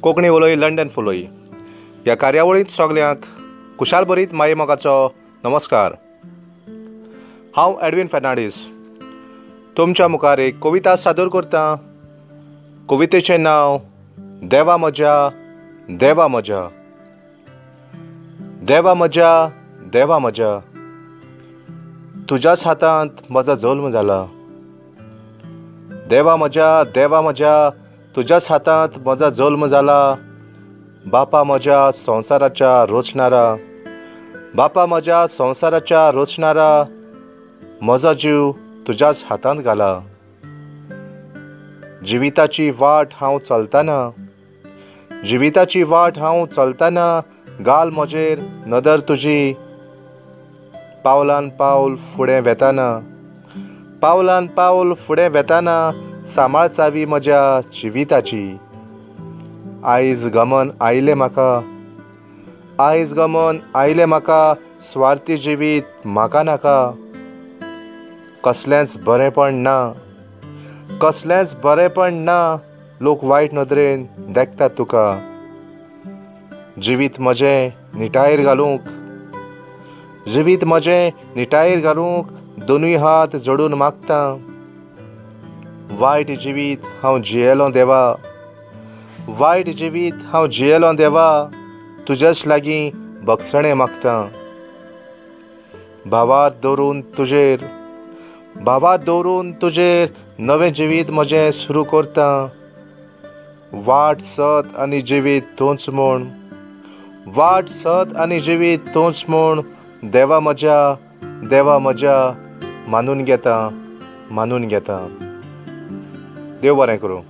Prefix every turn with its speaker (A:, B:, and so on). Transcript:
A: Konkani उलोय London फुलोय ह्या कार्यावळींत सगल्यांक कुशाल बरीत माये मोगाचो नमस्कार। हांव एडविन फर्नांडीस तुमच्या मुखार एक कविता सादर करता। कवितेचें नांव देवा म्हज्या देवा म्हज्या। देवा म्हज्या देवा म्हज्या, तुज्याच हातांत म्हजो जल्म जाला। देवा म्हज्या तुज्याच हातांत म्हजो जल्म जाला। बापा म्हज्या संवसाराच्या रचणारा, बापा म्हज्या संवसाराच्या रचणारा, म्हजो जीव तुज्याच हातांत घाला। जिविताची वाट हांव चलतना, जिविताची वाट हांव चलतना, घाल म्हजेर नदर तुजी। पावलान पावल फुडें वेताना, पावलान पावल फुडें वेताना, सांबाळ चावी म्हज्या जिविताची। आयज गमन आयलें म्हाका, आयज गमन आयलें म्हाका, स्वार्थी जिवीत म्हाका नाका। कसलेंच बरेंपण ना, कसलेंच बरेंपण ना, लोक वायट नदरेन देखतात तुका। जिवीत म्हजें निटायेर घालूंक, जिवीत म्हजें निटायेर घालूंक, दोनूय हात जोडून मागता। वायट जिवीत हांव जियेलों देवा, वायट जिवीत हांव जियेलों देवा, तुजेच लागीं भक्षणें मागता। भावार दवरून तुजेर, भावार दवरून तुजेर, नवें जिवीत म्हजें सुरू करता। वाट सत आनी जिवीत तूंच म्हूण, वाट सत आनी जिवीत तूंच म्हूण, देवा म्हज्या मानून घेता, मानून घेता। देव बरें करूं।